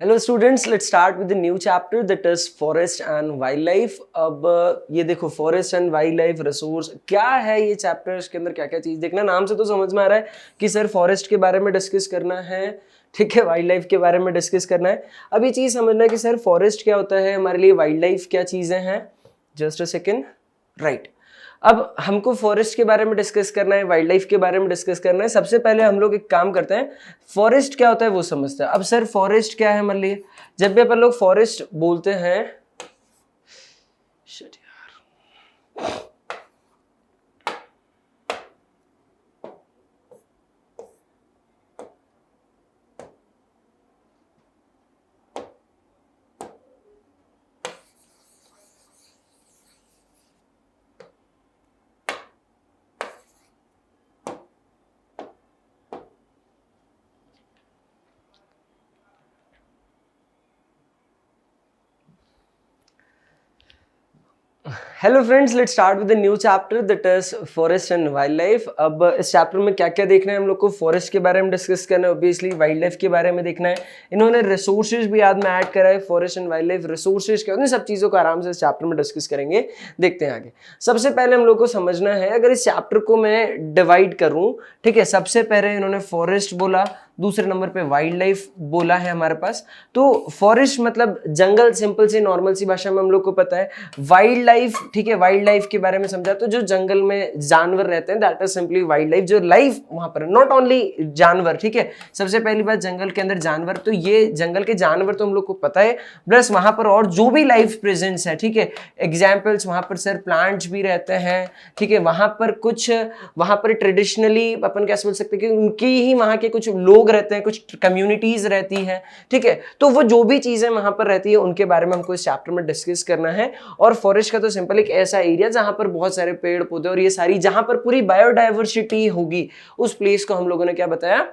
Hello students, let's start with the new chapter that is forest and wild life. अब ये देखो, forest and wild life resource क्या है ये chapter, इसके अंदर क्या क्या चीज देखना। नाम से तो समझ में आ रहा है कि सर फॉरेस्ट के बारे में डिस्कस करना है, ठीक है, वाइल्ड लाइफ के बारे में डिस्कस करना है। अब ये चीज समझना है कि सर फॉरेस्ट क्या होता है हमारे लिए, वाइल्ड लाइफ क्या चीजें हैं। Just a second, right. अब हमको फॉरेस्ट के बारे में डिस्कस करना है, वाइल्ड लाइफ के बारे में डिस्कस करना है। सबसे पहले हम लोग एक काम करते हैं, फॉरेस्ट क्या होता है वो समझते हैं। अब सर फॉरेस्ट क्या है मान लीजिए, जब भी अपन लोग फॉरेस्ट बोलते हैं, शिट यार, hello friends, let's start with the new chapter that is forest and wild life. अब इस चैप्टर में क्या क्या देखना है हम लोग को, फॉरेस्ट के बारे में डिस्कस करना है, ऑब्वियसली वाइल्ड लाइफ के बारे में देखना है। इन्होंने रिसोर्सेज भी याद में ऐड करा है, forest and wild life resources क्या होते हैं, सब चीज़ों को आराम से इस चैप्टर में डिस्कस करेंगे, देखते हैं आगे। सबसे पहले हम लोग को समझना है, अगर इस चैप्टर को मैं डिवाइड करूँ, ठीक है, सबसे पहले इन्होंने फॉरेस्ट बोला, दूसरे नंबर पे वाइल्ड लाइफ बोला है हमारे पास। तो फॉरेस्ट मतलब जंगल, सिंपल सी नॉर्मल सी भाषा में हम लोग को पता है। वाइल्ड लाइफ, ठीक है, वाइल्ड लाइफ के बारे में समझा तो जो जंगल में जानवर रहते हैं, that is simply wild life, जो लाइफ वहां पर, नॉट ओनली जानवर, ठीक है। सबसे पहली बात, जंगल के अंदर जानवर, तो ये जंगल के जानवर तो हम लोग को पता है, प्लस वहां पर और जो भी लाइफ प्रेजेंस है, ठीक है, एग्जाम्पल्स वहां पर सर प्लांट्स भी रहते हैं, ठीक है। वहां पर कुछ, वहां पर ट्रेडिशनली अपन कैसे बोल सकते हैं कि उनकी ही वहां के कुछ लोग रहते हैं, कुछ कम्युनिटीज रहती है, ठीक है। तो वो जो भी चीजें वहां पर रहती है उनके बारे में हमको इस चैप्टर में डिस्कस करना है। और फॉरेस्ट का तो सिंपल एक ऐसा एरिया जहां पर बहुत सारे पेड़ पौधे और ये सारी, जहां पर पूरी बायोडाइवर्सिटी होगी, उस प्लेस को हम लोगों ने क्या बताया,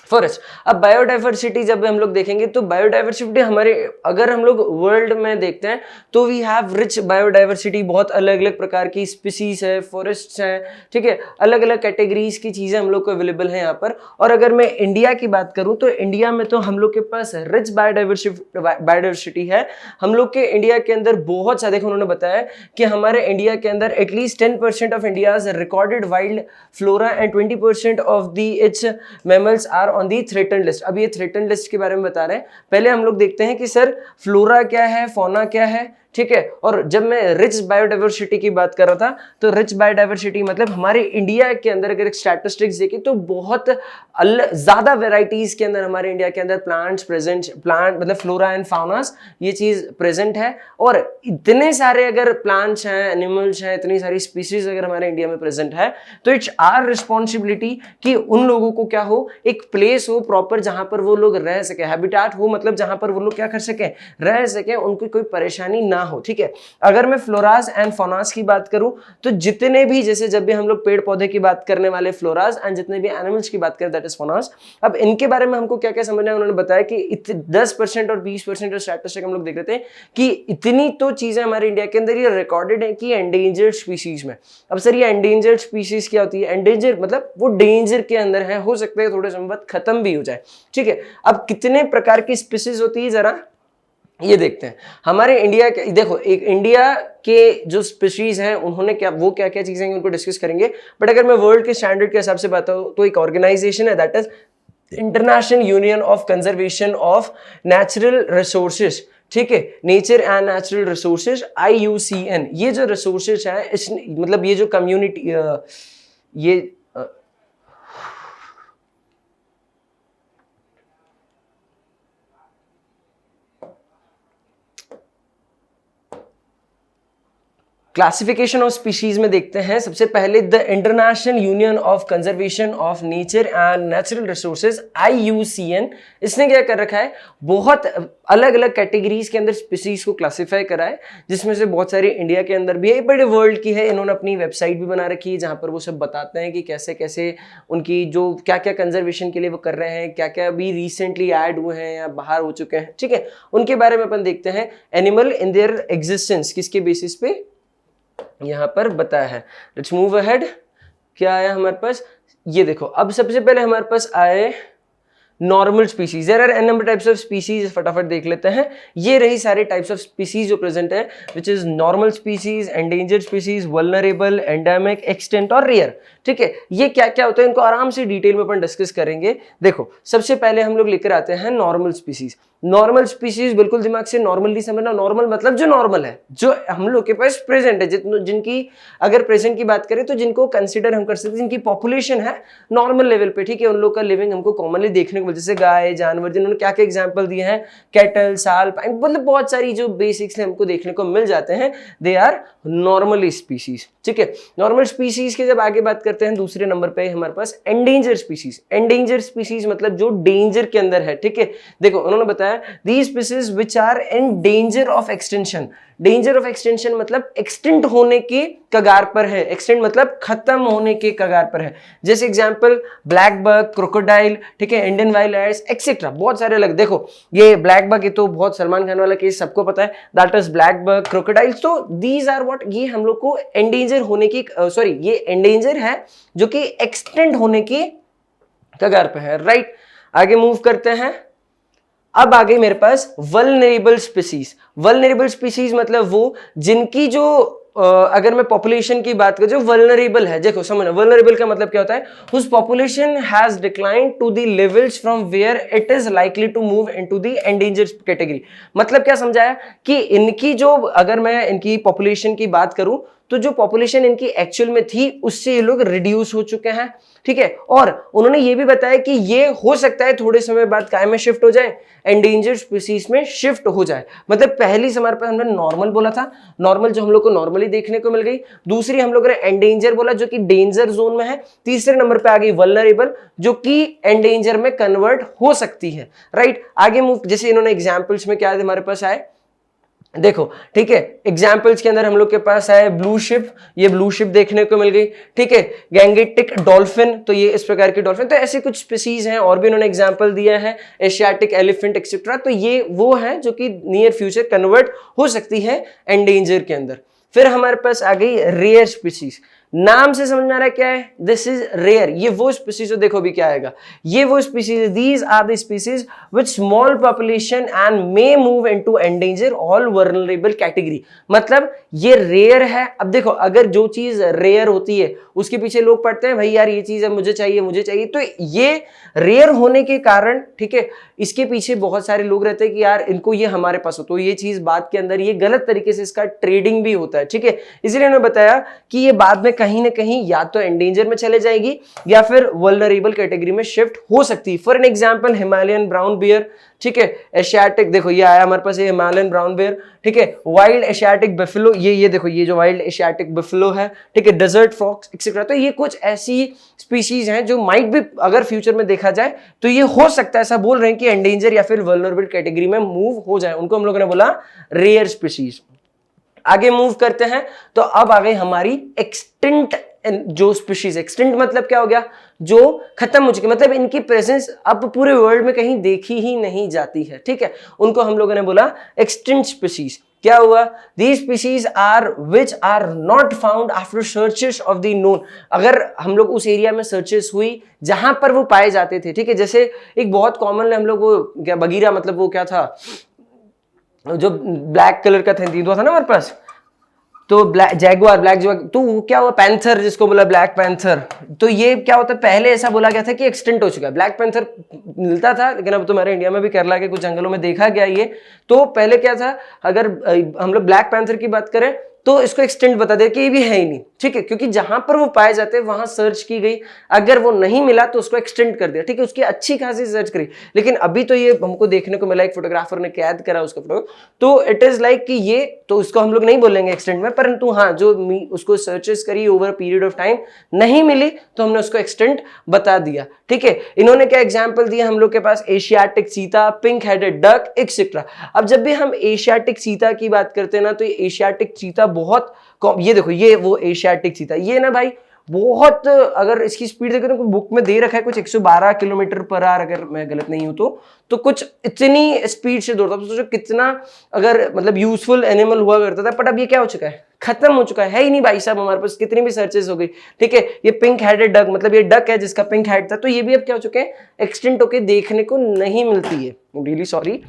फॉरेस्ट। अब बायोडाइवर्सिटी जब हम लोग देखेंगे तो बायोडाइवर्सिटी हमारे, अगर हम लोग वर्ल्ड में देखते हैं तो वी हैव रिच बायोडाइवर्सिटी, बहुत अलग अलग प्रकार की स्पीसीज है, फॉरेस्ट है, ठीक है, अलग अलग कैटेगरीज की चीजें हम लोग को अवेलेबल है यहाँ पर। और अगर मैं इंडिया की बात करूं तो इंडिया में तो हम लोग के पास रिच बायोडाइवर्सिटी है। हम लोग के इंडिया के अंदर बहुत सा, देखो उन्होंने बताया कि हमारे इंडिया के अंदर at least 10% of India's recorded wild flora and 20% of the its mammals are on the threaten list. अब ये थ्रेटन लिस्ट के बारे में बता रहे हैं। पहले हम लोग देखते हैं कि सर फ्लोरा क्या है, फौना क्या है, ठीक है। और जब मैं रिच बायोडाइवर्सिटी की बात कर रहा था तो रिच बायोडाइवर्सिटी मतलब हमारे इंडिया के अंदर अगर एक स्टैटिस्टिक्स देखें तो बहुत ज्यादा वेराइटीज के अंदर हमारे इंडिया के अंदर प्लांट्स प्रेजेंट, प्लांट मतलब फ्लोरा एंड फाउनास, ये चीज प्रेजेंट है। और इतने सारे अगर प्लांट्स हैं, एनिमल्स हैं, इतनी सारी स्पीसीज अगर हमारे इंडिया में प्रेजेंट है तो इट्स आवर रिस्पॉन्सिबिलिटी कि उन लोगों को क्या हो, एक प्लेस हो प्रॉपर जहां पर वो लोग रह सके, हैबिटाट हो, मतलब जहां पर वो लोग क्या कर सके, रह सके, उनको कोई परेशानी ना हो, ठीक है। अगर मैं फ्लोरास एंड फौनास की बात करूं तो जितने भी, जैसे जब भी हम लोग पेड़ पौधे की बात करने वाले फ्लोरास एंड जितने भी एनिमल्स की बात करें दैट इज फौनास। अब इनके बारे में हमको क्या क्या समझना है, उन्होंने बताया कि 10% और 20% स्टैटिस्टिक हम लोग देख रहे थे कि इतनी तो चीजें हमारे इंडिया के अंदर ये रिकॉर्डेड है कि एंडेंजर्ड स्पीसीज में। अब सर ये एंडेंजर्ड स्पीसीज क्या होती है, एंडेंजर मतलब वो डेंजर के अंदर है, हो सकता है थोड़े समय बाद खत्म भी हो जाए, ठीक है। अब कितने प्रकार की स्पीसीज होती है जरा ये देखते हैं हमारे इंडिया के। देखो एक इंडिया के जो स्पीशीज हैं उन्होंने क्या, वो क्या क्या चीजें उनको डिस्कस करेंगे। बट अगर मैं वर्ल्ड के स्टैंडर्ड के हिसाब से बात करूं तो एक ऑर्गेनाइजेशन है that is international union of conservation of natural resources, ठीक है, nature and natural resources, IUCN। ये जो रिसोर्सेज है इस मतलब ये जो कम्युनिटी, ये क्लासिफिकेशन ऑफ स्पीशीज में देखते हैं। सबसे पहले the international union of conservation of nature and natural resources, IUCN, इसने क्या कर रखा है, बहुत अलग अलग कैटेगरीज के अंदर स्पीशीज को क्लासिफाई करा है, जिसमें से बहुत सारी इंडिया के अंदर भी है, बड़े वर्ल्ड की है। इन्होंने अपनी वेबसाइट भी बना रखी है जहां पर वो सब बताते हैं कि कैसे कैसे उनकी जो क्या क्या कंजर्वेशन के लिए वो कर रहे हैं, क्या क्या अभी रिसेंटली ऐड हुए हैं या बाहर हो चुके हैं, ठीक है, उनके बारे में अपन देखते हैं। एनिमल इन देयर एग्जिस्टेंस किसके बेसिस पे यहां पर बताया है। Let's move ahead. क्या आया हमारे पास, ये देखो। अब सबसे पहले हमारे पास आए normal species, there are an number types of species, फटाफट देख लेते हैं। ये रही सारे टाइप्स ऑफ स्पीसीज जो प्रेजेंट है, which is normal species, endangered species, vulnerable, endemic, extinct और रेयर। ठीक है, ये क्या क्या होता है इनको आराम से डिटेल में अपन डिस्कस करेंगे। देखो सबसे पहले हम लोग लेकर आते हैं नॉर्मल स्पीसीज। नॉर्मल स्पीसीज बिल्कुल दिमाग से नॉर्मली समझना, नॉर्मल मतलब जो नॉर्मल है, जो हम लोग के पास प्रेजेंट है, जिनकी अगर प्रेजेंट की बात करें तो जिनको कंसिडर हम कर सकते हैं, जिनकी पॉपुलेशन है नॉर्मल लेवल पे। ठीक है, उन लोग का लिविंग हमको कॉमनली देखने को मिलता है, जैसे गाय, जानवर, जिन्होंने क्या क्या एग्जाम्पल दिए हैं, कैटल, साल, मतलब बहुत सारी जो बेसिक्स हमको देखने को मिल जाते हैं, दे आर नॉर्मल स्पीसीज। ठीक है, नॉर्मल स्पीसीज के जब आगे बात करते हैं, दूसरे नंबर पे हमारे पास एंडेंजर स्पीसीज। एंडेंजर स्पीसीज मतलब जो डेंजर के अंदर है। ठीक है, देखो उन्होंने बताया these species which are in danger of extinction। Danger of extension मतलब एक्सटेंट होने के कगार पर है, एक्सटेंट मतलब खत्म होने के कगार पर है। जैसे एग्जांपल ब्लैक बग, क्रोकोडाइल, ठीक है, इंडियन वाइल्ड एड्स एक्सेट्रा, बहुत सारे अलग। देखो ये ब्लैक बग, ये तो बहुत सलमान खान वाला केस सबको पता है, that is black bug, crocodiles. तो दीज आर व्हाट, ये हम लोग को एंडेंजर होने की सॉरी ये एंडेंजर है जो कि एक्सटेंट होने की कगार पर है। राइट, आगे मूव करते हैं। अब आ गई मेरे पास वल्नरेबल स्पीसीज। वल्नरेबल स्पीसीज मतलब वो जिनकी जो अगर मैं पॉपुलेशन की बात करूं, जो वल्नरेबल है, देखो समझना वल्नरेबल का मतलब क्या होता है, whose population has declined to the levels from where it is likely to move into the endangered category। मतलब क्या समझाया कि इनकी जो, अगर मैं इनकी पॉपुलेशन की बात करूं तो जो पॉपुलेशन इनकी एक्चुअल में थी उससे ये लोग रिड्यूस हो चुके हैं। ठीक है, और उन्होंने ये भी बताया कि ये हो सकता है थोड़े समय बाद काय में शिफ्ट हो जाए, एंडेंजर्ड स्पीसीज में शिफ्ट हो जाए। मतलब पहली हमारे पास हमने नॉर्मल बोला था, नॉर्मल जो हम लोग को नॉर्मली देखने को मिल गई। दूसरी हम लोगों ने एंडेंजर बोला जो कि डेंजर जोन में है। तीसरे नंबर पे आ गई वल्नरेबल जो कि एंडेंजर में कन्वर्ट हो सकती है। राइट, आगे मूव, जैसे इन्होंने एग्जाम्पल्स में क्या हमारे पास आए, देखो ठीक है, एग्जाम्पल्स के अंदर हम लोग के पास है ब्लू शिप, ये ब्लू शिप देखने को मिल गई। ठीक है, गैंगेटिक डॉल्फिन, तो ये इस प्रकार की डॉल्फिन। तो ऐसे कुछ स्पीसीज हैं, और भी उन्होंने एग्जाम्पल दिया है, एशियाटिक एलिफेंट एक्सेट्रा। तो ये वो है जो कि नियर फ्यूचर कन्वर्ट हो सकती है एंडेंजर के अंदर। फिर हमारे पास आ गई रेयर स्पीसीज। नाम से समझ में आ रहा है क्या है, दिस इज रेयर। ये वो स्पीसीज, जो देखो भी क्या आएगा, ये वो species, these are the species with small population and may move into endanger all vulnerable category. मतलब ये रेयर है। अब देखो अगर जो चीज रेयर होती है उसके पीछे लोग पढ़ते हैं भाई यार ये चीज है, मुझे चाहिए मुझे चाहिए, तो ये रेयर होने के कारण, ठीक है, इसके पीछे बहुत सारे लोग रहते हैं कि यार इनको ये हमारे पास हो, तो ये चीज बाद के अंदर ये गलत तरीके से इसका ट्रेडिंग भी होता है। ठीक है, इसलिए उन्होंने बताया कि ये बाद में कहीं ना कहीं या तो एंडेंजर में चले जाएगी या फिर वल्नरेबल कैटेगरी में शिफ्ट हो सकती है। For an example Himalayan brown bear, ठीक है, एशियाटिक, देखो ये आया हमारे पास, ये हिमालयन ब्राउन बियर। ठीक है, वाइल्ड एशियाटिक बफेलो, ये देखो ये जो वाइल्ड एशियाटिक बफेलो है। ठीक है, डेजर्ट फॉक्स एक्सेट्रा। तो ये कुछ ऐसी स्पीशीज हैं जो माइट भी अगर फ्यूचर में देखा जाए तो ये हो सकता है, ऐसा बोल रहे हैं कि एंडेंजर या फिर वल्नरेबल कैटेगरी में मूव हो जाए, उनको हम लोगों ने बोला रेयर स्पीशीज। आगे मूव करते हैं, तो अब आ गई हमारी एक्सटिंक्ट जो स्पीशीज। एक्सटिंक्ट मतलब क्या हो गया, जो खत्म हो चुके, मतलब इनकी प्रेजेंस अब पूरे वर्ल्ड में कहीं देखी ही नहीं जाती है। ठीक है, उनको हम लोगों ने बोला एक्सटिंक्ट स्पीशीज। क्या हुआ, these species are which are not found after searches of the known। अगर हम लोग उस एरिया में सर्चेस हुई जहां पर वो पाए जाते थे, ठीक है, जैसे एक बहुत कॉमन हम लोग वो क्या बगीरा, मतलब वो क्या था जो ब्लैक कलर का था, तीन था ना हमारे पास, तो ब्लैक जैगुआर, ब्लैक जैगुआर, तो वो क्या हुआ, पैंथर जिसको बोला ब्लैक पैंथर। तो ये क्या होता है, पहले ऐसा बोला गया था कि एक्सटिंक्ट हो चुका है। ब्लैक पैंथर मिलता था लेकिन अब तो हमारे इंडिया में भी केरला के कुछ जंगलों में देखा गया ये। तो पहले क्या था, अगर हम लोग ब्लैक पैंथर की बात करें तो इसको एक्सटिंक्ट बता दे कि ये भी है ही नहीं। ठीक है, क्योंकि जहां पर वो पाए जाते हैं वहां सर्च की गई, अगर वो नहीं मिला तो उसको एक्सटिंक्ट कर दिया। ठीक है, उसकी अच्छी खासी सर्च करी, लेकिन अभी तो ये हमको देखने को मिला, एक फोटोग्राफर ने कैद करा उसका फोटो, तो इट इज लाइक कि ये तो उसको हम लोग नहीं बोलेंगे एक्सटिंक्ट में, परंतु हाँ जो उसको सर्चेस करी ओवर पीरियड ऑफ टाइम नहीं मिली तो हमने उसको एक्सटिंक्ट बता दिया। ठीक है, इन्होंने क्या एग्जाम्पल दिया हम लोग के पास, Asiatic cheetah, pink headed duck etcetera. अब जब भी हम एशियाटिक चीता की बात करते हैं ना, तो ये एशियाटिक चीता बहुत, ये देखो ये वो एशियाटिक चीता, ये ना भाई बहुत, अगर इसकी स्पीड देखें तो बुक में दे रखा है कुछ 112 किलोमीटर पर आवर, अगर मैं गलत नहीं हूं तो कुछ इतनी स्पीड से दौड़ता है। सोचो कितना अगर मतलब यूजफुल एनिमल हुआ करता था, बट अब ये क्या हो चुका है, खत्म हो चुका है ही नहीं भाई साहब। हमारे पास कितनी भी सर्चेस हो गई, ठीक है। ये पिंक हेडेड डक, मतलब ये डक है जिसका पिंक हेड था, तो ये भी अब क्या हो चुके हैं, एक्सटिंक्ट होके देखने को नहीं मिलती है, रियली सॉरी।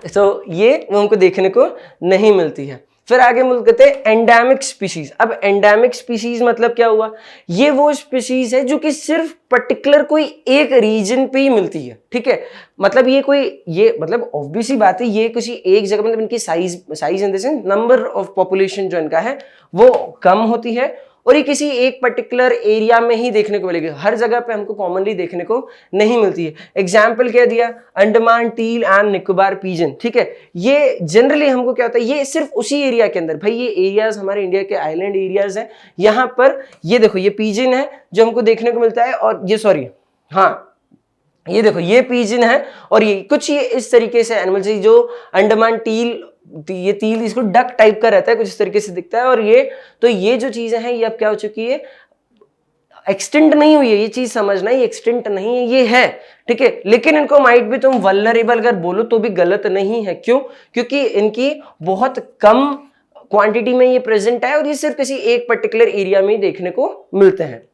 तो ये वो हमको देखने को नहीं मिलती है। फिर आगे हम कहते हैं एंडेमिक स्पीशीज। अब एंडेमिक स्पीशीज मतलब क्या हुआ, ये वो स्पीशीज है जो कि सिर्फ पर्टिकुलर कोई एक रीजन पे ही मिलती है, ठीक है। मतलब ये मतलब ऑब्वियसली बात है, ये किसी एक जगह, मतलब इनकी size in the sense number of population जो इनका है वो कम होती है, और ये किसी एक पर्टिकुलर एरिया में ही देखने को मिलेगी, हर जगह पे हमको कॉमनली देखने को नहीं मिलती है। एग्जाम्पल क्या दिया, Andaman teal and Nicobar pigeon, ठीक है। ये जनरली हमको क्या होता है, ये सिर्फ उसी एरिया के अंदर, भाई ये एरियाज हमारे इंडिया के आइलैंड एरियाज हैं, यहाँ पर ये देखो ये पीजन है जो हमको देखने को मिलता है, और ये सॉरी हाँ ये देखो ये पीजन है, और ये कुछ ये इस तरीके से एनिमल्स है जो अंडमान टील, ये तील इसको डक टाइप का रहता है, कुछ इस तरीके से दिखता है। और ये जो चीजें हैं ये अब क्या हो चुकी है, एक्सटेंट नहीं हुई है, ये चीज समझना, ये एक्सटेंट नहीं है, ये है, ठीक है। लेकिन इनको माइट भी तुम वल्नरेबल अगर बोलो तो भी गलत नहीं है। क्यों? क्योंकि इनकी बहुत कम क्वांटिटी में ये प्रेजेंट है, और ये सिर्फ किसी एक पर्टिकुलर एरिया में ही देखने को मिलते हैं।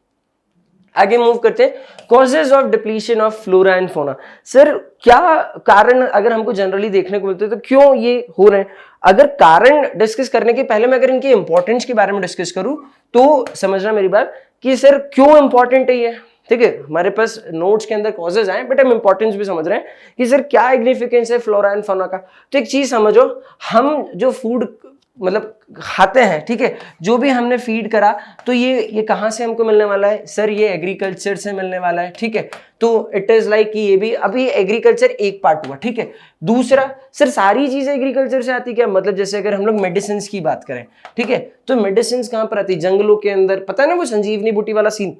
आगे मूव करते हैं, causes of depletion of flora and fauna. Sir क्या कारण अगर हमको जनरली देखने को मिलते हैं तो क्यों ये हो रहे हैं? अगर कारण डिस्कस करने के पहले मैं अगर इनके इंपॉर्टेंस के बारे में डिस्कस करूं तो समझना मेरी बात कि सर क्यों इंपॉर्टेंट है ये, ठीक है। हमारे पास नोट्स के अंदर कॉजेज आए, बट हम इंपॉर्टेंस भी समझ रहे हैं कि सर क्या सिग्निफिकेंस है फ्लोरा एंड फौना का। तो एक चीज समझो, हम जो फूड मतलब खाते हैं, ठीक है, जो भी हमने फीड करा तो ये कहाँ से हमको मिलने वाला है सर, ये एग्रीकल्चर से मिलने वाला है, ठीक है। तो इट इज लाइक कि ये भी अभी एग्रीकल्चर एक पार्ट हुआ, ठीक है। दूसरा सर सारी चीजें एग्रीकल्चर से आती क्या, मतलब जैसे अगर हम लोग मेडिसिन की बात करें, ठीक है, तो मेडिसिन कहाँ पर आती, जंगलों के अंदर, पता है ना वो संजीवनी बूटी वाला सीन।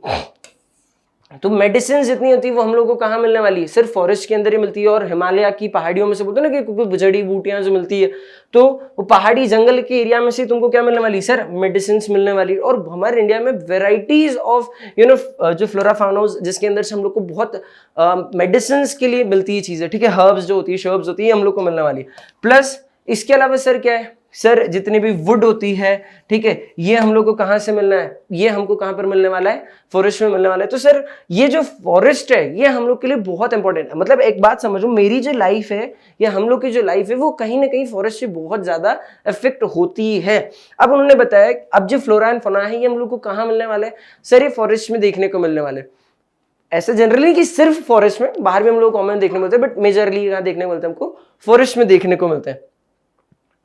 तो मेडिसिन जितनी होती है वो हम लोग को कहाँ मिलने वाली है, सिर्फ फॉरेस्ट के अंदर ही मिलती है। और हिमालय की पहाड़ियों में से बोलते हैं ना कि कुछ जड़ी बूटियां जो मिलती है, तो वो पहाड़ी जंगल के एरिया में से तुमको क्या मिलने वाली सर, मेडिसिन मिलने वाली। और हमारे इंडिया में वेराइटीज ऑफ जो फ्लोरा फाउना जिसके अंदर से हम लोग को बहुत मेडिसिन के लिए मिलती है चीजें, ठीक है। हर्ब्स जो होती है, शर्ब्स होती है, हम लोग को मिलने वाली है। प्लस इसके अलावा सर क्या है, सर जितनी भी वुड होती है, ठीक है, ये हम लोग को कहां से मिलना है, ये हमको कहां पर मिलने वाला है, फॉरेस्ट में मिलने वाला है। तो सर ये जो फॉरेस्ट है ये हम लोग के लिए बहुत इंपॉर्टेंट है। मतलब एक बात समझो, मेरी जो लाइफ है या हम लोग की जो लाइफ है वो कहीं ना कहीं फॉरेस्ट से बहुत ज्यादा इफेक्ट होती है। अब उन्होंने बताया अब जो फ्लोरा एंड फौना है ये हम लोग को कहां मिलने वाला है, सर ये फॉरेस्ट में देखने को मिलने वाले। ऐसा जनरली कि सिर्फ फॉरेस्ट में, बाहर भी हम लोग कॉमन देखने को मिलते हैं, बट मेजरली यहाँ देखने को मिलते हैं, हमको फॉरेस्ट में देखने को मिलते हैं।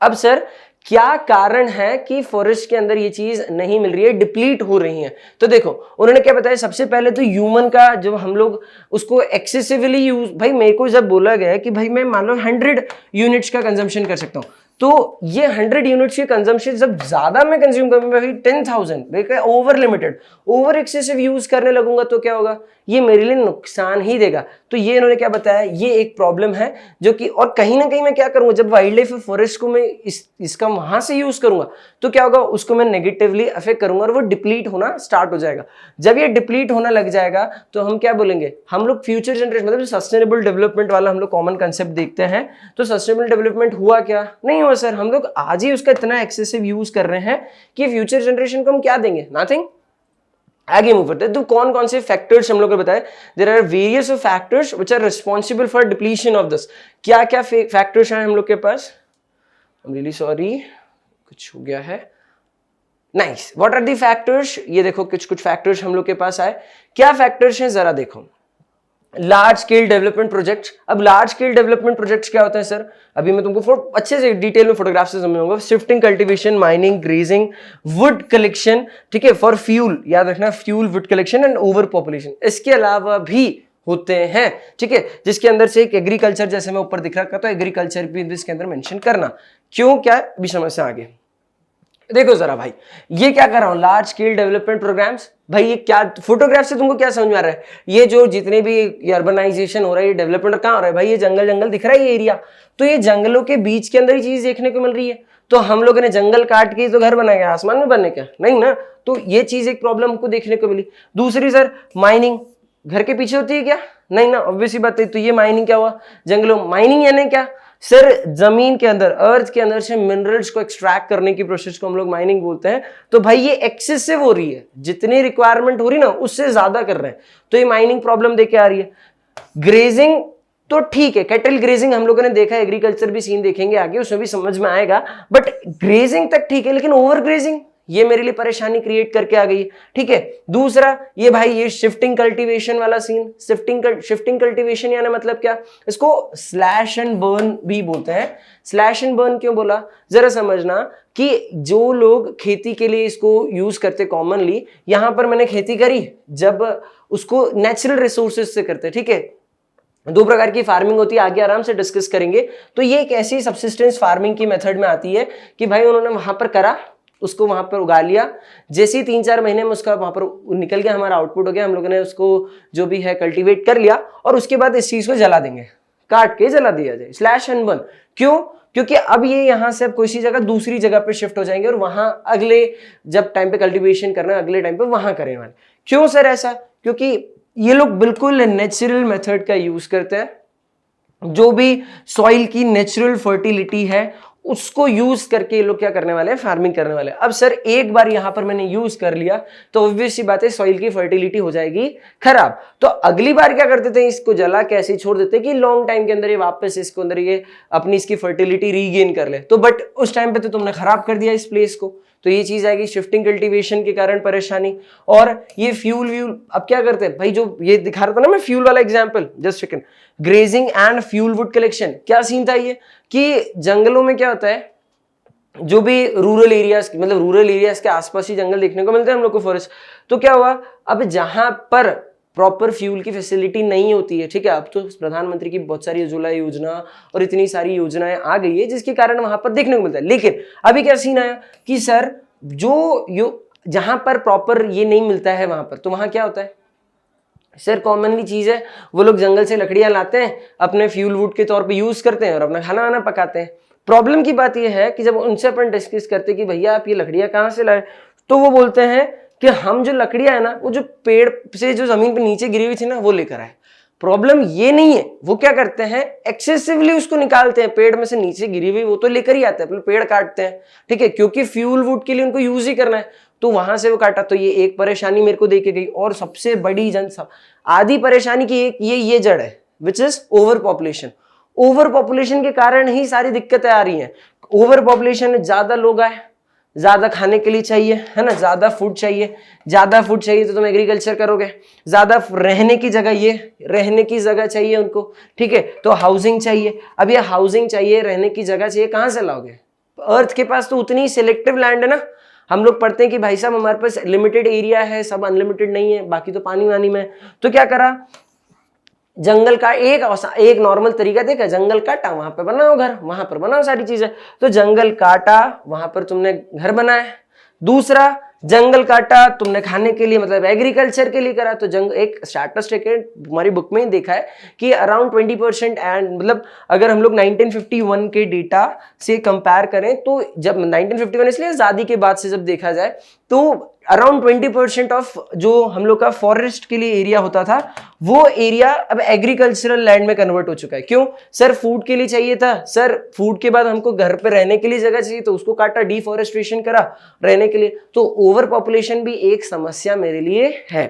अब सर क्या कारण है कि फॉरेस्ट के अंदर ये चीज नहीं मिल रही है, डिप्लीट हो रही है? तो देखो उन्होंने क्या बताया, सबसे पहले तो ह्यूमन का जब हम लोग उसको एक्सेसिवली यूज, भाई मेरे को जब बोला गया है कि भाई मैं मान लो 100 यूनिट्स का कंजम्पशन कर सकता हूं, तो ये 100 यूनिट्स के कंजम्पशन जब ज्यादा मैं कंज्यूम करूंगा, भाई 10,000 over limited, over excessive use करने लगूंगा तो क्या होगा, ये मेरे लिए नुकसान ही देगा। तो ये इन्होंने क्या बताया, ये एक प्रॉब्लम है जो कि, और कहीं ना कहीं मैं क्या करूंगा, जब वाइल्ड लाइफ फॉरेस्ट को मैं इसका वहां से यूज करूंगा तो क्या होगा, उसको मैं नेगेटिवली अफेक्ट करूंगा और वो डिप्लीट होना स्टार्ट हो जाएगा। जब ये डिप्लीट होना लग जाएगा तो हम क्या बोलेंगे, हम लोग फ्यूचर जनरेशन, मतलब सस्टेनेबल डेवलपमेंट वाला हम लोग कॉमन कंसेप्ट देखते हैं, तो सस्टेनेबल डेवलपमेंट हुआ क्या, नहीं हुआ सर। हम लोग आज ही उसका इतना एक्सेसिव यूज कर रहे हैं कि फ्यूचर जनरेशन को हम क्या देंगे, नथिंग। आगे मूव करते हैं, तो कौन कौन से फैक्टर्स हम लोग को बताए, there are various of factors which are responsible for depletion of this. क्या क्या फैक्टर्स हैं हम लोग के पास, आई एम रियली सॉरी कुछ हो गया है, nice. What are the factors, ये देखो कुछ कुछ फैक्टर्स हम लोग के पास आए। क्या फैक्टर्स हैं जरा देखो, लार्ज स्केल डेवलपमेंट प्रोजेक्ट्स। अब लार्ज स्केल डेवलपमेंट प्रोजेक्ट्स क्या होता है सर, अभी मैं तुमको अच्छे से डिटेल में फोटोग्राफ से समझाऊंगा। Shifting, cultivation, mining, grazing, would collection, ठीक है, फॉर फ्यूल, याद रखना fuel, would collection and over population. इसके अलावा भी होते हैं, ठीक है, जिसके अंदर से एक एग्रीकल्चर, जैसे मैं ऊपर दिख रहा था, तो एग्रीकल्चर भी इसके अंदर मेंशन करना। क्यों, क्या अभी समझ से आगे देखो जरा भाई, ये क्या कर रहा हूं, लार्ज स्केल डेवलपमेंट प्रोग्राम्स। भाई ये क्या, फोटोग्राफ से तुमको क्या समझ में आ रहा है, ये जो जितने भी अर्बनाइजेशन हो रहा है, ये डेवलपमेंट कहां हो रहा है, भाई ये जंगल जंगल दिख रहा है, ये एरिया, तो ये जंगलों के बीच के अंदर ही चीज देखने को मिल रही है। तो हम लोगों ने जंगल काट के तो घर बनाया, आसमान में बनने क्या? नहीं ना। तो ये चीज एक प्रॉब्लम हमको देखने को मिली। दूसरी सर, माइनिंग घर के पीछे होती है क्या? नहीं ना, ऑब्वियसली बात है। तो ये माइनिंग क्या हुआ? जंगलों। माइनिंग यानी क्या सर? जमीन के अंदर, अर्थ के अंदर से मिनरल्स को एक्सट्रैक्ट करने की प्रोसेस को हम लोग माइनिंग बोलते हैं। तो भाई ये एक्सेसिव हो रही है, जितनी रिक्वायरमेंट हो रही ना उससे ज्यादा कर रहे हैं, तो ये माइनिंग प्रॉब्लम देके आ रही है। ग्रेजिंग तो ठीक है, कैटल ग्रेजिंग हम लोगों ने देखा, एग्रीकल्चर भी सीन देखेंगे आगे, उसमें भी समझ में आएगा, बट ग्रेजिंग तक ठीक है, लेकिन ओवर ग्रेजिंग ये मेरे लिए परेशानी क्रिएट करके आ गई। ठीक है। दूसरा ये भाई ये शिफ्टिंग कल्टीवेशन वाला सीन। शिफ्टिंग कल्टीवेशन यानी मतलब क्या? इसको स्लैश एंड बर्न भी बोलते हैं। स्लैश एंड बर्न क्यों बोला जरा समझना, कि जो लोग खेती के लिए इसको यूज करते कॉमनली, यहां पर मैंने खेती करी जब उसको नेचुरल रिसोर्सेज से करते। ठीक है। दो प्रकार की फार्मिंग होती है, आगे आराम से डिस्कस करेंगे। तो ये एक ऐसी सब्सिस्टेंस फार्मिंग की मेथड में आती है कि भाई उन्होंने वहां पर करा, उसको वहां पर उगा लिया, जैसे ही 3-4 महीने में उसका वहां पर निकल गया, हमारा आउटपुट हो गया, हम लोगों ने उसको जो भी है कल्टीवेट कर लिया, और उसके बाद इस चीज को जला देंगे, काट के जला दिया जाए, स्लैश एंड बर्न। क्यों? क्योंकि अब ये यहां से अब किसी जगह दूसरी जगह पे शिफ्ट हो जाएंगे, और वहां अगले जब टाइम पे कल्टीवेशन करना है, अगले टाइम पे वहां करें वाले। क्यों सर ऐसा? क्योंकि ये लोग बिल्कुल नेचुरल मेथड का यूज करते हैं, जो भी सॉइल की नेचुरल फर्टिलिटी है उसको यूज करके ये लोग क्या करने वाले हैं? फार्मिंग करने वाले हैं। अब सर एक बार यहां पर मैंने यूज कर लिया तो ऑब्वियस सी बात है सॉइल की फर्टिलिटी हो जाएगी खराब, तो अगली बार क्या करते थे? इसको जला के ऐसे छोड़ देते कि लॉन्ग टाइम के अंदर ये वापस इसको अंदर ये अपनी इसकी फर्टिलिटी रीगेन कर ले। तो बट उस टाइम पे तो तुमने खराब कर दिया इस प्लेस को, तो ये चीज आएगी शिफ्टिंग कल्टीवेशन के कारण परेशानी। और ये फ्यूल व्यूल अब क्या करते हैं भाई, जो ये दिखा रहा था ना मैं फ्यूल वाला example, just second, grazing and fuel wood collection, क्या सीन था ये कि जंगलों में क्या होता है, जो भी रूरल एरियाज मतलब रूरल एरियाज के आसपास ही जंगल देखने को मिलते हैं हम लोग को, फॉरेस्ट। तो क्या हुआ, अब जहां पर प्रॉपर फ्यूल की फैसिलिटी नहीं होती है, ठीक है, अब तो प्रधानमंत्री की बहुत सारी उज्ज्वला योजना और इतनी सारी योजनाएं आ गई है जिसके कारण वहां पर देखने को मिलता है, लेकिन अभी क्या सीन आया कि सर जो जहां पर प्रॉपर ये नहीं मिलता है वहां पर, तो वहां क्या होता है सर? कॉमनली चीज है, वो लोग जंगल से लकड़ियां लाते हैं, अपने फ्यूल वुड के तौर पे यूज करते हैं और अपना खाना वाना पकाते हैं। प्रॉब्लम की बात यह है कि जब उनसे अपन डिस्कस करते कि भैया आप ये लकड़ियां कहाँ से लाए, तो वो बोलते हैं कि हम जो लकड़ियां है ना, वो जो पेड़ से जो जमीन पे नीचे गिरी हुई थी ना, वो लेकर आए। प्रॉब्लम ये नहीं है, वो क्या करते हैं एक्सेसिवली उसको निकालते हैं, पेड़ में से नीचे गिरी हुई वो तो लेकर ही आते हैं, पेड़ काटते हैं, ठीक है, क्योंकि फ्यूल वुड के लिए उनको यूज ही करना है, तो वहां से वो काटा। तो ये एक परेशानी मेरे को देके गई। और सबसे बड़ी आधी परेशानी की एक ये जड़ है, which is over population. Over population के कारण ही सारी दिक्कतें आ रही हैं। ओवर पॉपुलेशन में ज्यादा लोग आए, ज्यादा खाने के लिए चाहिए, है ना, ज्यादा फूड चाहिए, ज्यादा फूड चाहिए तो तुम एग्रीकल्चर करोगे, ज्यादा रहने की जगह, ये रहने की जगह चाहिए उनको, ठीक है, तो हाउसिंग चाहिए। अब ये हाउसिंग चाहिए, रहने की जगह चाहिए, कहां से लाओगे? अर्थ के पास तो उतनी सिलेक्टिव लैंड है ना। हम लोग पढ़ते हैं कि भाई साहब हमारे पास लिमिटेड एरिया है, सब अनलिमिटेड नहीं है, बाकी तो पानी वानी में। तो क्या करा, जंगल का एक नॉर्मल तरीका देखा, जंगल काटा, वहां पर बनाओ घर, वहां पर बनाओ सारी चीजें। तो जंगल काटा, वहां पर तुमने घर बनाया। दूसरा, जंगल काटा तुमने खाने के लिए, मतलब एग्रीकल्चर के लिए करा, तो एक स्टैटिस्टिक है हमारी बुक में ही देखा है कि अराउंड 20% एंड मतलब अगर हम लोग 1951 के डेटा से कंपेयर करें, तो जब 1951 इसलिए आजादी के बाद से जब देखा जाए, तो अराउंड 20% ऑफ जो हम लोग का फॉरेस्ट के लिए एरिया होता था, वो एरिया अब एग्रीकल्चरल लैंड में कन्वर्ट हो चुका है। क्यों सर? फूड के लिए चाहिए था, सर फूड के बाद हमको घर पे रहने के लिए जगह चाहिए, तो उसको काटा, डिफॉरेस्टेशन करा रहने के लिए। तो ओवर पॉपुलेशन भी एक समस्या मेरे लिए है।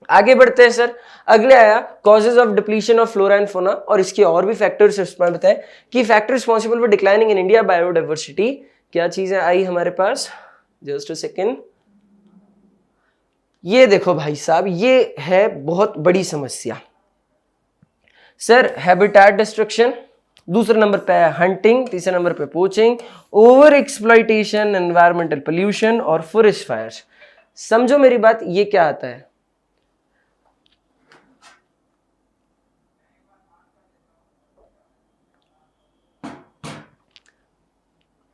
आगे बढ़ते हैं सर, अगले आया causes of depletion of flora and fauna, और इसके और भी फैक्टर्स इसमें बताए कि factor responsible for declining in India biodiversity. क्या चीजें आई हमारे पास, जस्ट अ सेकेंड। ये देखो भाई साहब, ये है बहुत बड़ी समस्या सर, हैबिटेट डिस्ट्रक्शन, दूसरे नंबर पे है हंटिंग, तीसरे नंबर पे poaching, over exploitation, environmental pollution और फॉरेस्ट फायर्स। समझो मेरी बात, ये क्या आता है?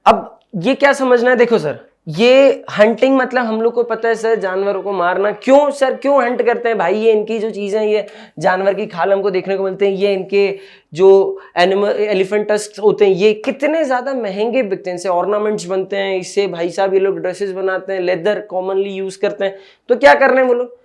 अब ये क्या समझना है, देखो सर, ये हंटिंग मतलब हम लोग को पता है सर जानवरों को मारना। क्यों सर, क्यों हंट करते हैं भाई? ये इनकी जो चीजें, ये जानवर की खाल हमको देखने को मिलते हैं, ये इनके जो एनिमल एलिफेंट टस्क होते हैं, ये कितने ज्यादा महंगे बिकते हैं, इनसे ऑर्नामेंट्स बनते हैं, इससे भाई साहब ये लोग ड्रेसेस बनाते हैं, लेदर कॉमनली यूज करते हैं। तो क्या कर रहे हैं वो लोग?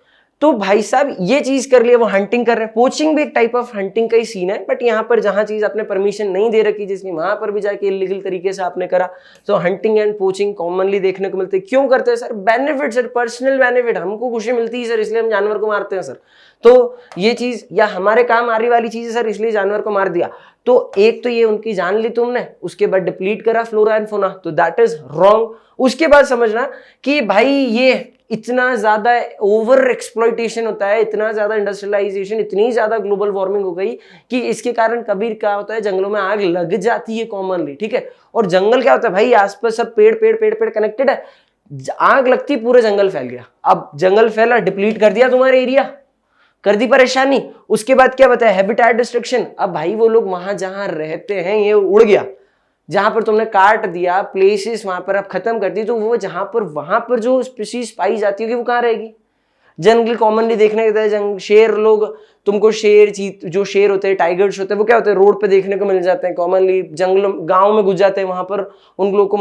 तो भाई साहब ये चीज कर लिया, वो हंटिंग कर रहे हैं। पोचिंग भी एक टाइप ऑफ हंटिंग का ही सीन है, बट यहाँ पर जहां चीज आपने परमिशन नहीं दे रखी, जिसकी वहां पर भी जाके इलीगल तरीके से आपने करा, तो हंटिंग एंड पोचिंग कॉमनली देखने को मिलते हैं। क्यों करते हैं sir? Benefit sir, personal benefit, हमको खुशी मिलती है सर, इसलिए हम जानवर को मारते हैं सर। तो ये चीज या हमारे काम आ रही वाली चीज है सर, इसलिए जानवर को मार दिया। तो एक तो ये उनकी जान ली तुमने, उसके बाद डिप्लीट करा फ्लोरा एंड फौना, तो दैट इज रॉन्ग। उसके बाद समझना कि भाई ये इतना ज्यादा ओवर एक्सप्लॉइटेशन होता है, इतना ज्यादा इंडस्ट्रियलाइजेशन, इतनी ज्यादा ग्लोबल वार्मिंग हो गई कि इसके कारण कभी क्या होता है, जंगलों में आग लग जाती है कॉमनली, ठीक है। और जंगल क्या होता है भाई, आसपास सब पेड़ पेड़ पेड़ पेड़ कनेक्टेड है, आग लगती पूरे जंगल फैल गया। अब जंगल फैला, डिप्लीट कर दिया तुम्हारे एरिया, कर दी परेशानी। उसके बाद क्या बताया, हैबिटेट डिस्ट्रक्शन। अब भाई वो लोग वहां जहां रहते हैं ये उड़ गया, जहां पर तुमने काट दिया प्लेसेस, वहां पर आप खत्म कर दी, तो वो जहां पर वहां पर जो स्पीशीज पाई जाती होगी वो कहाँ रहेगी? जनरली कॉमनली देखने को जंग शेर, लोग तुमको शेर, चीत, जो शेर होते हैं, टाइगर्स होते हैं, वो क्या होते हैं, रोड पे देखने को मिल जाते हैं कॉमनली, जंगल गांव में घुस जाते हैं, वहां पर उन लोगों को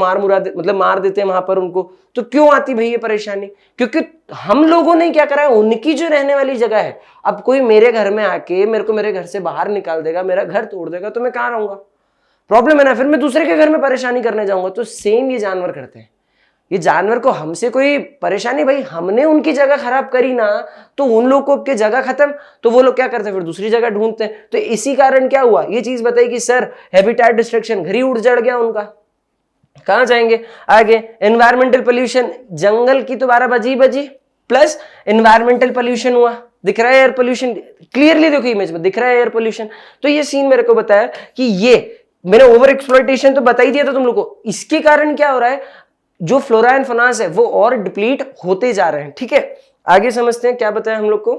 मार देते हैं वहां पर उनको। तो क्यों आती भाई ये परेशानी? क्योंकि हम लोगों ने क्या करा है, उनकी जो रहने वाली जगह है। अब कोई मेरे घर में आके मेरे को मेरे घर से बाहर निकाल देगा, मेरा घर तोड़ देगा, तो मैं कहाँ रहूंगा? प्रॉब्लम है ना, फिर मैं दूसरे के घर में परेशानी करने जाऊंगा। तो सेम ये जानवर करते हैं। ये जानवर को हमसे कोई परेशानी, भाई हमने उनकी जगह खराब करी ना, तो उन लोगों की जगह खत्म, तो वो लोग क्या करते हैं, फिर दूसरी जगह ढूंढते हैं। तो इसी कारण क्या हुआ, ये चीज बताई कि सर हैबिटेट डिस्ट्रक्शन, घर ही उड़ जड़ गया उनका, कहां जाएंगे आगे? एनवायरमेंटल पोल्यूशन, जंगल की तो 12 बजी प्लस एनवायरमेंटल पोल्यूशन हुआ, दिख रहा है एयर पोल्यूशन, क्लियरली देखो इमेज में दिख रहा है एयर पोल्यूशन। तो ये सीन मेरे को बताया कि ये मैंने ओवर एक्सप्लॉइटेशन तो बता ही दिया था तुम लोग को, इसके कारण क्या हो रहा है, जो फ्लोरा एंड फौना है वो और डिप्लीट होते जा रहे हैं, ठीक है। आगे समझते हैं क्या बताया हम लोग को,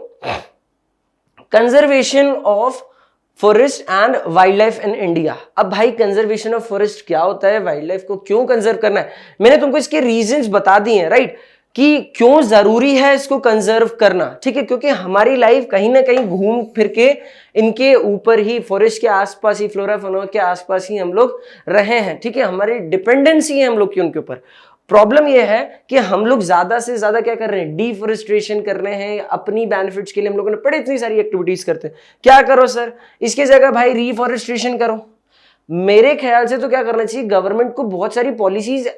conservation of forest and wild life in India. अब भाई कंजर्वेशन ऑफ फॉरेस्ट क्या होता है, वाइल्ड लाइफ को क्यों कंजर्व करना है, मैंने तुमको इसके रीजंस बता दिए हैं, राइट, कि क्यों जरूरी है इसको कंजर्व करना, ठीक है। क्योंकि हमारी लाइफ कहीं ना कहीं घूम फिर के इनके ऊपर ही, फॉरेस्ट के आसपास ही, फ्लोरा फौना के आसपास ही हम लोग रहे हैं, ठीक है। हमारी डिपेंडेंसी है हम लोग की उनके ऊपर। प्रॉब्लम यह है कि हम लोग ज्यादा से ज्यादा क्या कर रहे हैं, डिफॉरेस्टेशन कर रहे हैं अपनी बेनिफिट्स के लिए। हम लोगों ने बड़ी इतनी सारी एक्टिविटीज करते हैं, क्या करो सर, इसकी जगह भाई रिफॉरेस्टेशन करो। मेरे ख्याल से तो क्या करना चाहिए, गवर्नमेंट को बहुत सारी पॉलिसीज,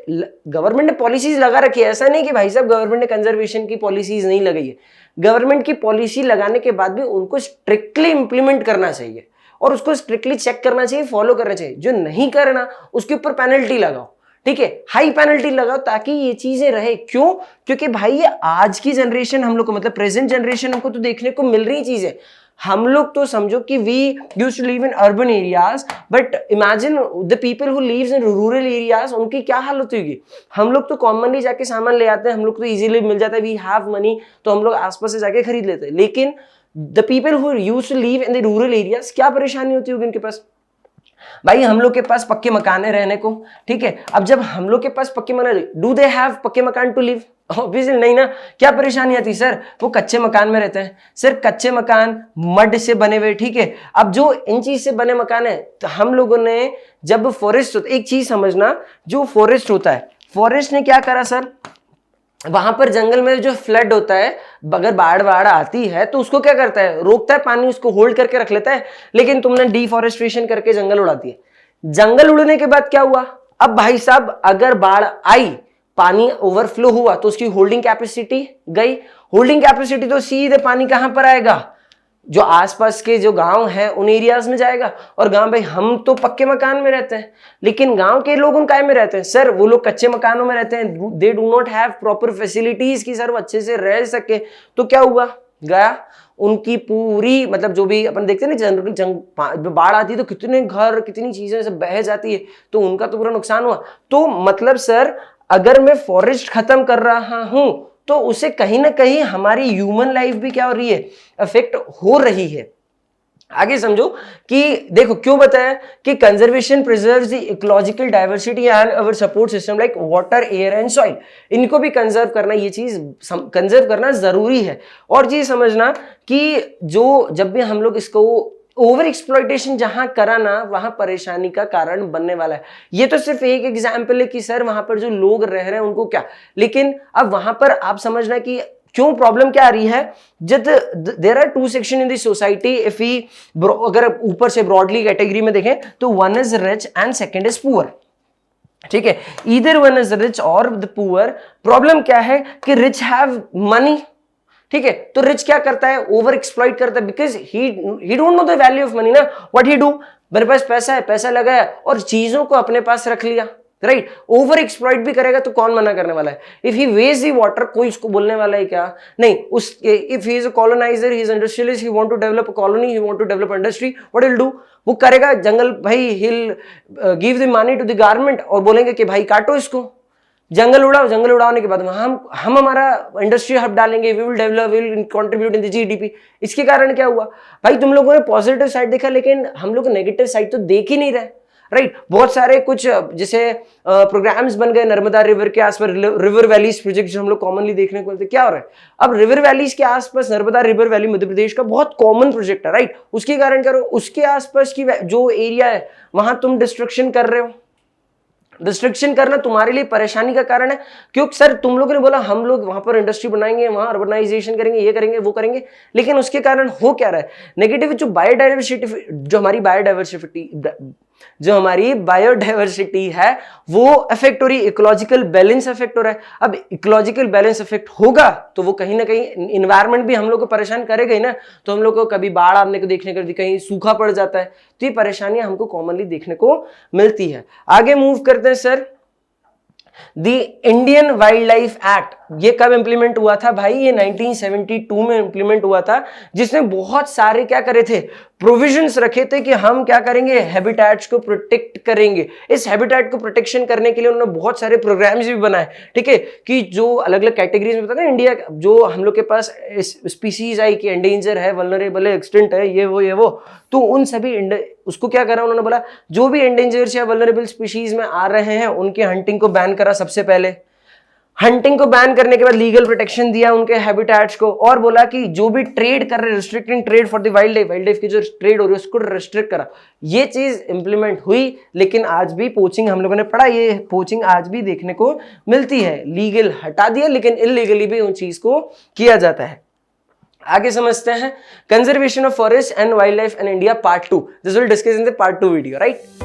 गवर्नमेंट ने पॉलिसीज लगा रखी है, ऐसा नहीं कि भाई साहब गवर्नमेंट ने कंजर्वेशन की पॉलिसीज नहीं लगाई है। गवर्नमेंट की पॉलिसी लगाने के बाद भी उनको स्ट्रिक्टली इंप्लीमेंट करना चाहिए और उसको स्ट्रिक्टली चेक करना चाहिए, फॉलो करना चाहिए। जो नहीं करना उसके ऊपर पेनल्टी लगाओ, ठीक है, हाई पेनल्टी लगाओ, ताकि ये चीजें रहे। क्यों? क्योंकि भाई ये आज की जनरेशन हम लोग को, मतलब प्रेजेंट जनरेशन हमको तो देखने को मिल रही चीजें। हम लोग तो समझो कि we used to live in urban areas, but imagine the people who lives in rural areas, उनकी क्या हालत होगी। हम लोग तो कॉमनली जाके सामान ले आते हैं, हम लोग तो इजीली मिल जाता है, वी हैव मनी, तो हम लोग आसपास से जाके खरीद लेते हैं। लेकिन the people who used to live in the rural areas, क्या परेशानी होती होगी उनके पास। भाई हम लोग के पास पक्के मकान है रहने को, ठीक है। अब जब हम लोग के पास पक्के मकान, डू दे हैव पक्के मकान टू लिव? ऑब्वियसली नहीं ना। क्या परेशानी आती सर, वो कच्चे मकान में रहते हैं सर, कच्चे मकान मड से बने हुए, ठीक है। अब जो इन चीज से बने मकान है, तो हम लोगों ने जब फॉरेस्ट होता, एक चीज समझना, जो फॉरेस्ट होता है, फॉरेस्ट ने क्या करा सर, वहां पर जंगल में जो फ्लड होता है, अगर बाढ़ आती है तो उसको क्या करता है, रोकता है, पानी उसको होल्ड करके रख लेता है। लेकिन तुमने डिफॉरेस्टेशन करके जंगल उड़ा दिए। जंगल उड़ने के बाद क्या हुआ, अब भाई साहब अगर बाढ़ आई, पानी ओवरफ्लो हुआ, तो उसकी होल्डिंग कैपेसिटी गई। होल्डिंग कैपेसिटी तो सीधे पानी कहां पर आएगा, जो आसपास के जो गांव है उन एरियाज में जाएगा। और गांव, भाई हम तो पक्के मकान में रहते हैं, लेकिन गांव के लोग उन काय में रहते हैं सर, वो लोग कच्चे मकानों में रहते हैं, they do not have proper facilities की सर वो अच्छे से रह सके। तो क्या हुआ, गया उनकी पूरी, मतलब जो भी अपन देखते हैं ना, जनरल बाढ़ आती है तो कितने घर, कितनी चीजें सब बह जाती है, तो उनका तो पूरा नुकसान हुआ। तो मतलब सर अगर मैं फॉरेस्ट खत्म कर रहा हूं, तो उसे कहीं ना कहीं हमारी ह्यूमन लाइफ भी क्या हो रही है, अफेक्ट हो रही है। आगे समझो कि देखो क्यों बताया कि conservation preserves the ecological diversity and our support system like water, air and soil. इनको भी कंजर्व करना, ये चीज कंजर्व करना जरूरी है। और चीज समझना कि जो जब भी हम लोग इसको ओवर एक्सप्लॉइटेशन जहां करा ना, वहां परेशानी का कारण बनने वाला है। ये तो सिर्फ एक एग्जाम्पल है कि सर वहां पर जो लोग रह रहे हैं उनको क्या, लेकिन अब वहां पर आप समझना कि क्यों प्रॉब्लम क्या आ रही है। जब there are two section in the society, if we अगर ऊपर से ब्रॉडली कैटेगरी में देखें तो one is rich and second is poor. ठीक है, ईदर वन इज रिच और द पुअर। प्रॉब्लम क्या है कि रिच हैव मनी, ठीक है, तो रिच क्या करता है, ओवर एक्सप्लॉइट करता है, because he don't know the value of money ना। व्हाट ही डू, मेरे पास पैसा है, पैसा लगाया और चीजों को अपने पास रख लिया, राइट। ओवर एक्सप्लॉइट भी करेगा तो कौन मना करने वाला है। If he waste the water, कोई इसको बोलने वाला है क्या, नहीं। उस if he is a coloniser, he is industrialist, he want to develop a colony, he want to develop industry, what will do, वो करेगा जंगल भाई, he'll give the money to the government और बोलेंगे कि भाई काटो इसको, जंगल उड़ाओ, जंगल उड़ाने के बाद हम हमारा इंडस्ट्री हब डालेंगे, we will develop, we will contribute in the GDP. इसके कारण क्या हुआ भाई, तुम लोगों ने पॉजिटिव साइड देखा लेकिन हम लोग नेगेटिव साइड तो देख ही नहीं रहे, राइट। बहुत सारे कुछ जैसे प्रोग्राम्स बन गए नर्मदा रिवर के आसपास, रिवर वैलीज प्रोजेक्ट जो हम लोग कॉमनली देखने को मिलते, क्या हो रहा है अब रिवर वैलीज के आसपास, नर्मदा रिवर वैली मध्य प्रदेश का बहुत कॉमन प्रोजेक्ट है, राइट। उसके कारण क्या हो, उसके आसपास की जो एरिया है वहां तुम डिस्ट्रक्शन कर रहे हो। डिस्ट्रक्शन करना तुम्हारे लिए परेशानी का कारण है, क्योंकि सर तुम लोगों ने बोला हम लोग वहां पर इंडस्ट्री बनाएंगे, वहां अर्बनाइजेशन करेंगे, ये करेंगे वो करेंगे, लेकिन उसके कारण हो क्या रहा है, नेगेटिव जो बायोडाइवर्सिटी, जो हमारी बायोडाइवर्सिटी है वो अफेक्ट हो रही है, इकोलॉजिकल बैलेंस अफेक्ट हो रहा है। अब इकोलॉजिकल बैलेंस अफेक्ट होगा तो वो कहीं ना कहीं इन्वायरमेंट भी हम लोग को परेशान करेगा ही ना। तो हम लोग को कभी बाढ़ आने को देखने को, कहीं सूखा पड़ जाता है, तो ये परेशानियां हमको कॉमनली देखने को मिलती है। आगे मूव करते हैं sir, the Indian wild life act, ये कब इंप्लीमेंट हुआ था भाई, ये 1972 में इंप्लीमेंट हुआ था, जिसमें बहुत सारे क्या करे थे, प्रोविजंस रखे थे कि हम क्या करेंगे, हैबिटेट्स को प्रोटेक्ट करेंगे। इस हैबिटेट को प्रोटेक्शन करने के लिए उन्होंने बहुत सारे प्रोग्राम्स भी बनाए, ठीक है, कि जो अलग अलग कैटेगरीज में, पता है इंडिया जो हम लोग के पास स्पीसीज आई कि एंडेंजर है, वल्नरेबल है, एक्सटिंक्ट है, ये वो, तो उन सभी उसको क्या करा उन्होंने, बोला जो भी एंडेंजर्स या वल्नरेबल स्पीशीज में आ रहे हैं उनके हंटिंग को बैन करा सबसे पहले। हंटिंग को बैन करने के बाद लीगल प्रोटेक्शन दिया उनके हैबिटेट्स को, और बोला कि जो भी ट्रेड कर रहे, restricting trade for the wild life की जो ट्रेड हो रही है उसको रिस्ट्रिक्ट करा। ये चीज इंप्लीमेंट हुई, लेकिन आज भी पोचिंग हम लोगों ने पढ़ा, ये पोचिंग आज भी देखने को मिलती है। लीगल हटा दिया लेकिन इलीगली भी उन चीज को किया जाता है। आगे समझते हैं conservation of forest and wild life in India part 2। This will discuss in the part 2 video, right.